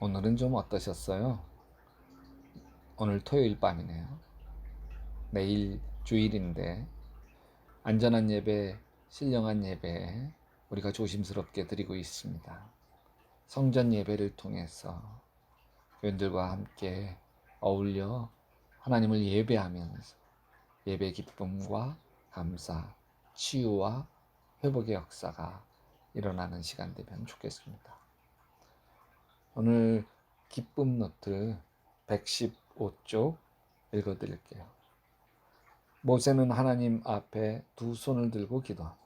오늘은 좀 어떠셨어요? 오늘 토요일 밤이네요. 내일 주일인데 안전한 예배, 신령한 예배 우리가 조심스럽게 드리고 있습니다. 성전 예배를 통해서 교인들과 함께 어울려 하나님을 예배하면서 예배 기쁨과 감사, 치유와 회복의 역사가 일어나는 시간 되면 좋겠습니다. 오늘 기쁨 노트 115쪽 읽어드릴게요. 모세는 하나님 앞에 두 손을 들고 기도합니다.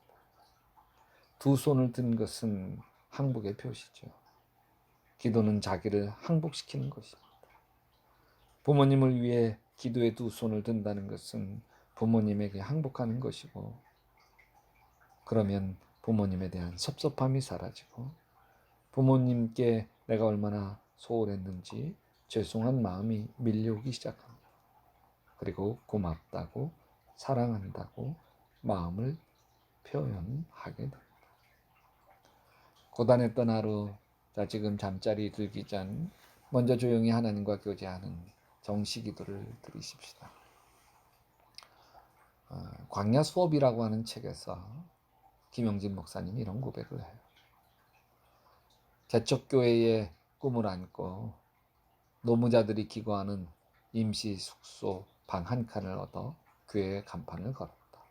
두 손을 든 것은 항복의 표시죠. 기도는 자기를 항복시키는 것입니다. 부모님을 위해 기도에 두 손을 든다는 것은 부모님에게 항복하는 것이고, 그러면 부모님에 대한 섭섭함이 사라지고 부모님께 내가 얼마나 소홀했는지 죄송한 마음이 밀려오기 시작합니다. 그리고 고맙다고, 사랑한다고 마음을 표현하게 됩니다. 고단했던 하루, 지금 잠자리 들기 전 먼저 조용히 하나님과 교제하는 정시기도를 드리십시다. 광야 수업이라고 하는 책에서 김영진 목사님이 이런 고백을 해요. 개척교회의 꿈을 안고 노무자들이 기거하는 임시 숙소 방 한 칸을 얻어 교회의 간판을 걸었다.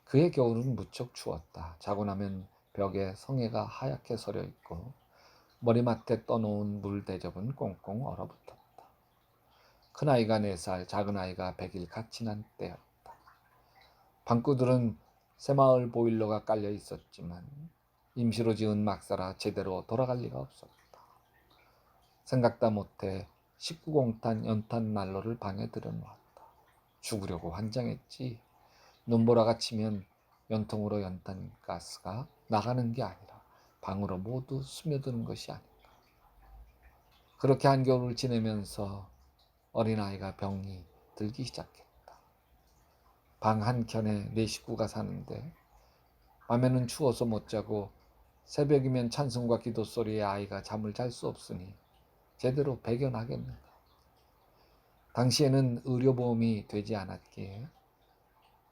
그의 겨울은 무척 추웠다. 자고 나면 벽에 성에가 하얗게 서려 있고 머리맡에 떠놓은 물 대접은 꽁꽁 얼어붙었다. 큰아이가 4살, 작은아이가 100일 갓 지난 때였다. 방구들은 새마을 보일러가 깔려 있었지만 임시로 지은 막사라 제대로 돌아갈 리가 없었다. 생각다 못해 19공탄 연탄 난로를 방에 들여놓았다. 죽으려고 환장했지. 눈보라가 치면 연통으로 연탄가스가 나가는 게 아니라 방으로 모두 스며드는 것이 아닌가. 그렇게 한겨울을 지내면서 어린아이가 병이 들기 시작했다. 방 한켠에 4식구가 사는데 밤에는 추워서 못 자고 새벽이면 찬송과 기도 소리에 아이가 잠을 잘 수 없으니 제대로 배견하겠는가. 당시에는 의료보험이 되지 않았기에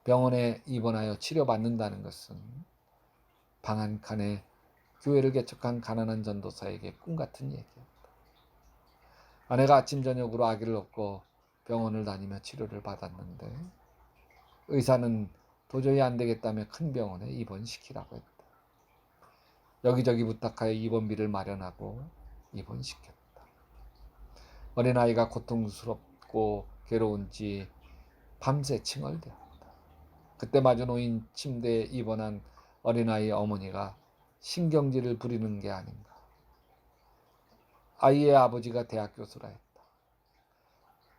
병원에 입원하여 치료받는다는 것은 방 한 칸에 교회를 개척한 가난한 전도사에게 꿈같은 얘기였다. 아내가 아침 저녁으로 아기를 얻고 병원을 다니며 치료를 받았는데 의사는 도저히 안 되겠다며 큰 병원에 입원시키라고 했다. 여기저기 부탁하여 입원비를 마련하고 입원시켰다. 어린아이가 고통스럽고 괴로운지 밤새 칭얼대었다. 그때 마주 놓인 침대에 입원한 어린아이의 어머니가 신경질을 부리는 게 아닌가. 아이의 아버지가 대학 교수라 했다.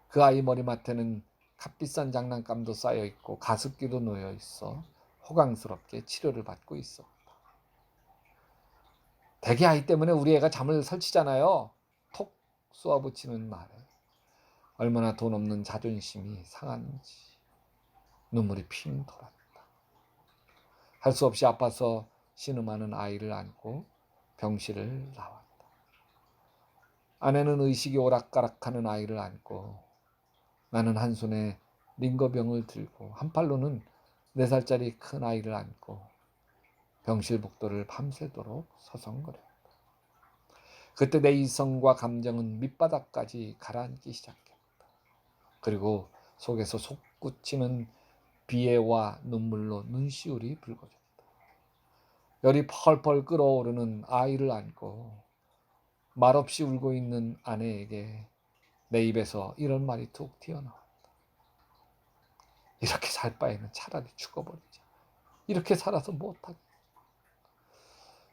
그 아이 머리맡에는 값비싼 장난감도 쌓여 있고 가습기도 놓여 있어 호강스럽게 치료를 받고 있었다. 대개 아이 때문에 우리 애가 잠을 설치잖아요. 톡 쏘아붙이는 말에 얼마나 돈 없는 자존심이 상한지 눈물이 핑 돌았다. 할 수 없이 아파서 신음하는 아이를 안고 병실을 나왔다. 아내는 의식이 오락가락하는 아이를 안고 나는 한 손에 링거병을 들고 한 팔로는 4살짜리 큰 아이를 안고 병실 복도를 밤새도록 서성거렸다. 그때 내 이성과 감정은 밑바닥까지 가라앉기 시작했다. 그리고 속에서 솟구치는 비애와 눈물로 눈시울이 붉어졌다. 열이 펄펄 끓어오르는 아이를 안고 말없이 울고 있는 아내에게 내 입에서 이런 말이 툭 튀어나왔다. 이렇게 살 바에는 차라리 죽어버리자. 이렇게 살아서 못하겠다.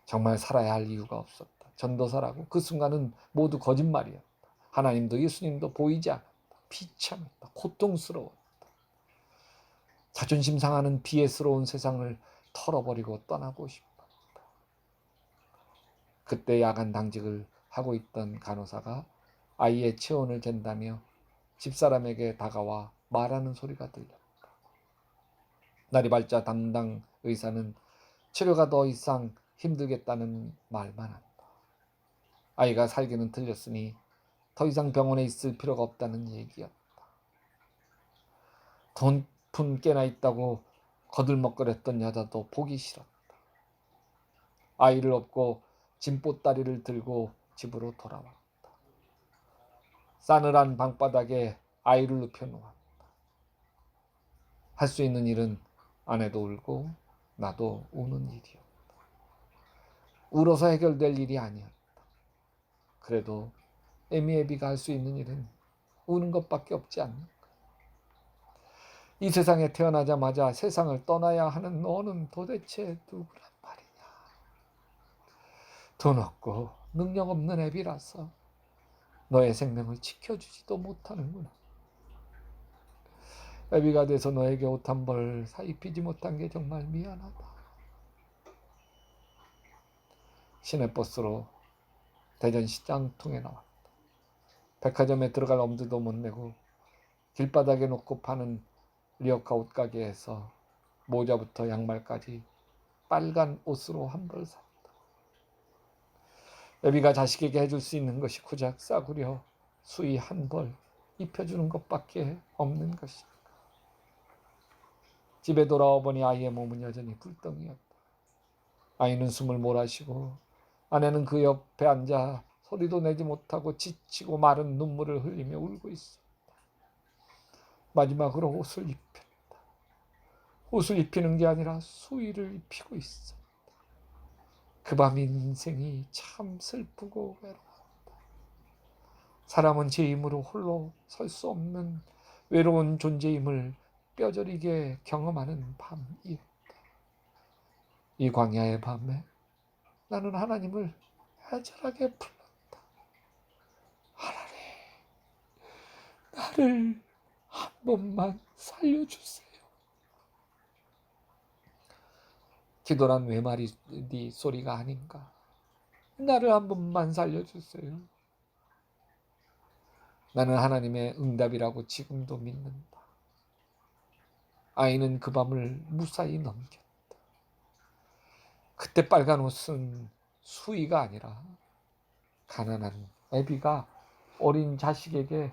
정말 살아야 할 이유가 없었다. 전도사라고 그 순간은 모두 거짓말이었다. 하나님도 예수님도 보이지 않았다. 비참했다. 고통스러웠다. 자존심 상하는 비애스러운 세상을 털어버리고 떠나고 싶었다. 그때 야간 당직을 하고 있던 간호사가 아이의 체온을 잰다며 집사람에게 다가와 말하는 소리가 들렸다. 날이 밝자 담당 의사는 치료가 더 이상 힘들겠다는 말만 한다. 아이가 살기는 틀렸으니 더 이상 병원에 있을 필요가 없다는 얘기였다. 돈푼 깨나 있다고 거들먹거렸던 여자도 보기 싫었다. 아이를 업고 짐보따리를 들고 집으로 돌아왔다. 싸늘한 방바닥에 아이를 눕혀놓았다. 할 수 있는 일은 아내도 울고 나도 우는 일이었다. 울어서 해결될 일이 아니었다. 그래도 애미애비가 할 수 있는 일은 우는 것밖에 없지 않는가. 이 세상에 태어나자마자 세상을 떠나야 하는 너는 도대체 누구란 말이냐. 돈 없고 능력 없는 애비라서 너의 생명을 지켜주지도 못하는구나. 애비가 돼서 너에게 옷 한 벌 사 입히지 못한 게 정말 미안하다. 시내버스로 대전시장통에 나왔다. 백화점에 들어갈 엄두도 못 내고 길바닥에 놓고 파는 리어카 옷가게에서 모자부터 양말까지 빨간 옷으로 한 벌 샀다. 애비가 자식에게 해줄 수 있는 것이 고작 싸구려 수의 한 벌 입혀주는 것밖에 없는 것이다. 집에 돌아와 보니 아이의 몸은 여전히 불덩이였다. 아이는 숨을 몰아쉬고 아내는 그 옆에 앉아 소리도 내지 못하고 지치고 마른 눈물을 흘리며 울고 있었다. 마지막으로 옷을 입혔다. 옷을 입히는 게 아니라 수의를 입히고 있었다. 그 밤 인생이 참 슬프고 외로웠다. 사람은 제 힘으로 홀로 설 수 없는 외로운 존재임을 뼈저리게 경험하는 밤이었다. 이 광야의 밤에 나는 하나님을 애절하게 불렀다. 하나님, 나를 한 번만 살려주세요. 기도란 외마디 소리가 아닌가. 나를 한 번만 살려주세요. 나는 하나님의 응답이라고 지금도 믿는다. 아이는 그 밤을 무사히 넘겼다. 그때 빨간 옷은 수의가 아니라 가난한 애비가 어린 자식에게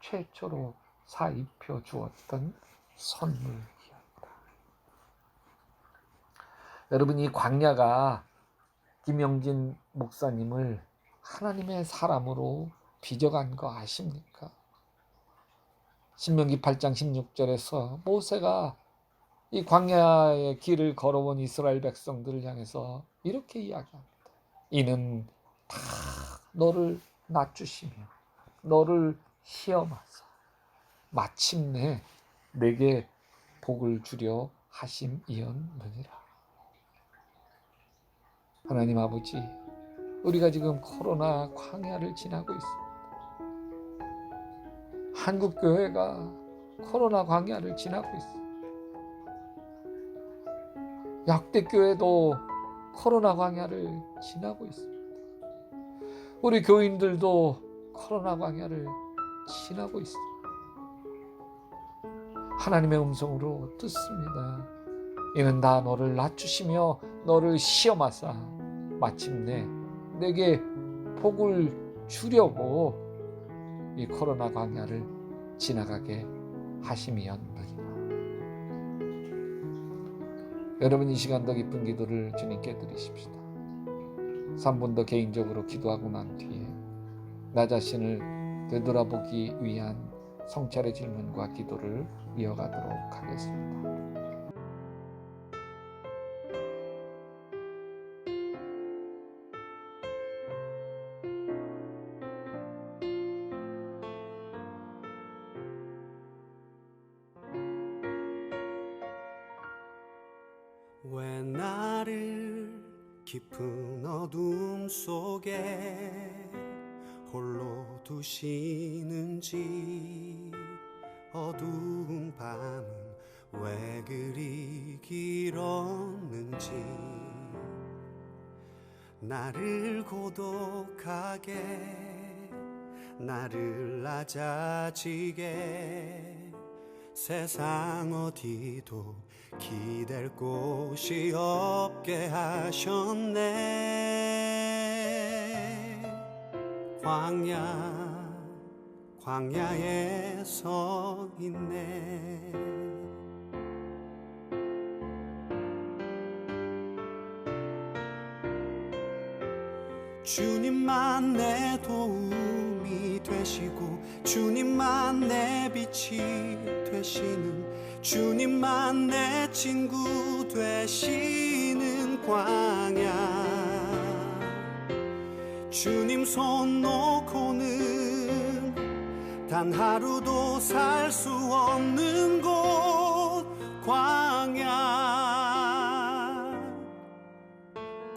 최초로 사입혀 주었던 선물이었다. 여러분, 이 광야가 김영진 목사님을 하나님의 사람으로 빚어간 거 아십니까? 신명기 8장 16절에서 모세가 이 광야의 길을 걸어온 이스라엘 백성들을 향해서 이렇게 이야기합니다. 이는 다 너를 낮추시며 너를 시험하사 마침내 내게 복을 주려 하심이었느니라. 하나님 아버지, 우리가 지금 코로나 광야를 지나고 있습니다. 한국교회가 코로나 광야를 지나고 있습니다. 약대교회도 코로나 광야를 지나고 있습니다. 우리 교인들도 코로나 광야를 지나고 있습니다. 하나님의 음성으로 듣습니다. 이는 다 너를 낮추시며 너를 시험하사 마침내 내게 복을 주려고 이 코로나 광야를 지나가게 하심이었느니라. 여러분, 이 시간 더 깊은 기도를 주님께 드리십시다. 3분 더 개인적으로 기도하고 난 뒤에 나 자신을 되돌아보기 위한 성찰의 질문과 기도를 이어가도록 하겠습니다. 왜 나를 깊은 어둠 속에 홀로 두시는지, 어두운 밤은 왜 그리 길었는지, 나를 고독하게 나를 낮아지게 세상 어디도 기댈 곳이 없게 하셨네. 광야에 서 있네. 주님만 내 도움이 되시고 주님만 내 빛이 되시는 주님만 내 친구 되시는 광야. 주님 손 놓고는 단 하루도 살 수 없는 곳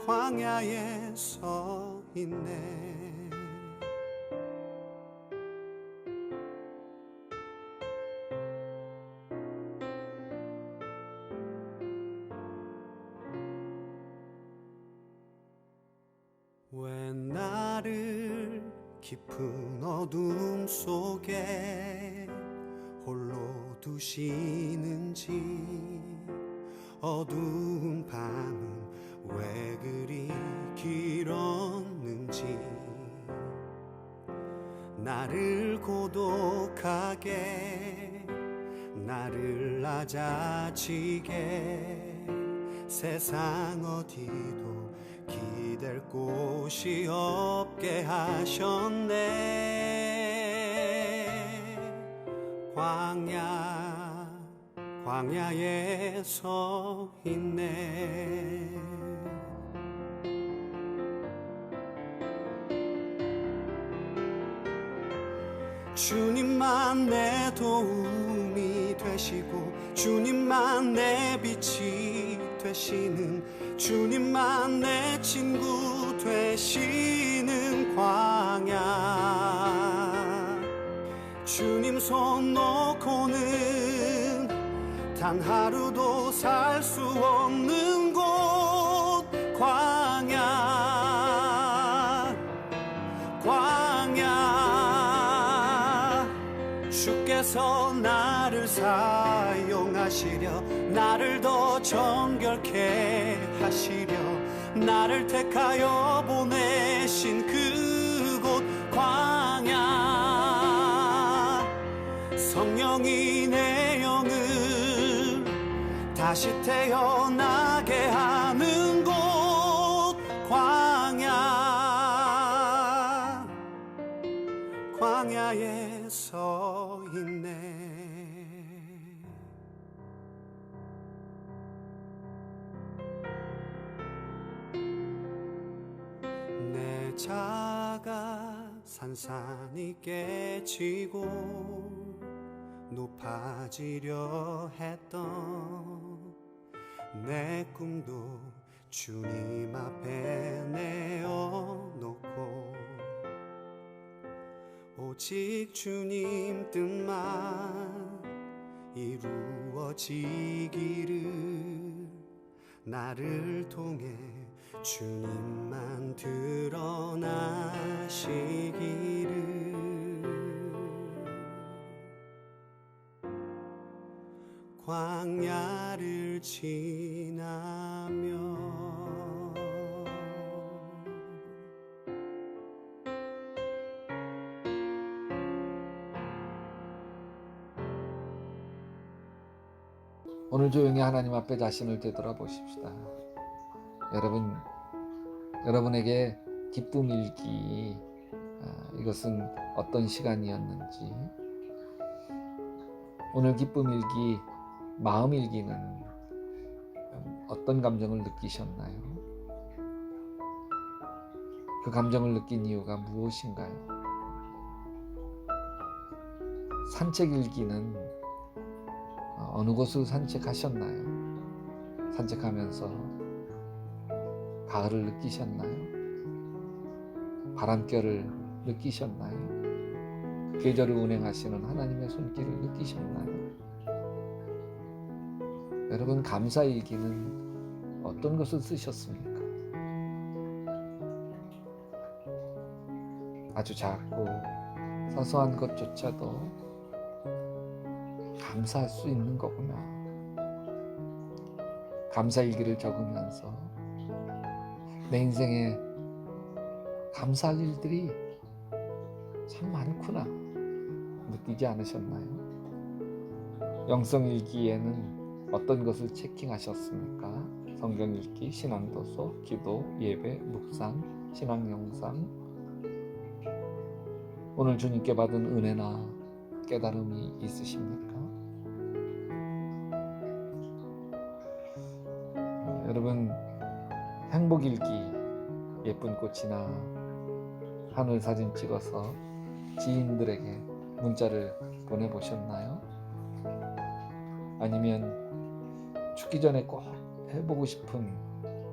광야에 서 있네. 왜 나를 깊은 어둠 속에 홀로 두시는지, 어두운 밤은 왜 그리 길었는지, 나를 고독하게 나를 낮아지게 세상 어디도 기댈 곳이 없게 하셨네. 광야에 서 있네. 주님만 내 도움이 되시고 주님만 내 빛이 되시는 주님만 내 친구 되시는 광야. 주님 손 놓고는 단 하루도 살 수 없는 곳 광야. 주께서 나를 사용하시려 나를 더 정결케 하시려 나를 택하여 보내신 그곳 광야. 성령이 내 영을 다시 태어나게 하는 곳 광야에 서 있네. 내 자가 산산이 깨지고 높아지려 했던 내 꿈도 주님 앞에 내어놓고 오직 주님 뜻만 이루어지기를 나를 통해 주님만 드러나시기를. 광야를 지나며 오늘 조용히 하나님 앞에 자신을 되돌아보십시다. 여러분에게 기쁨 일기, 이것은 어떤 시간이었는지, 오늘 기쁨 일기, 마음 일기는 어떤 감정을 느끼셨나요? 그 감정을 느낀 이유가 무엇인가요? 산책 일기는 어느 곳을 산책하셨나요? 산책하면서 가을을 느끼셨나요? 바람결을 느끼셨나요? 계절을 운행하시는 하나님의 손길을 느끼셨나요? 여러분, 감사일기는 어떤 것을 쓰셨습니까? 아주 작고 사소한 것조차도 감사할 수 있는 거구나. 감사일기를 적으면서 내 인생에 감사할 일들이 참 많구나 느끼지 않으셨나요? 영성 일기에는 어떤 것을 체킹하셨습니까? 성경 읽기, 신앙도서, 기도, 예배, 묵상, 신앙 영상. 오늘 주님께 받은 은혜나 깨달음이 있으십니까? 여러분, 행복일기 예쁜 꽃이나 하늘 사진 찍어서 지인들에게 문자를 보내보셨나요? 아니면 죽기 전에 꼭 해보고 싶은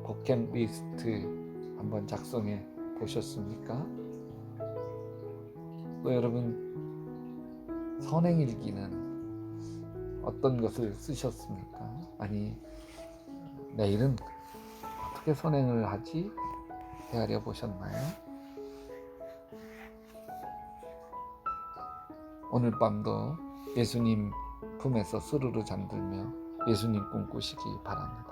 버킷리스트 한번 작성해 보셨습니까? 또 여러분, 선행일기는 어떤 것을 쓰셨습니까? 아니, 내일은 어떻게 선행을 하지? 헤아려 보셨나요? 오늘 밤도 예수님 품에서 스르르 잠들며 예수님 꿈꾸시기 바랍니다.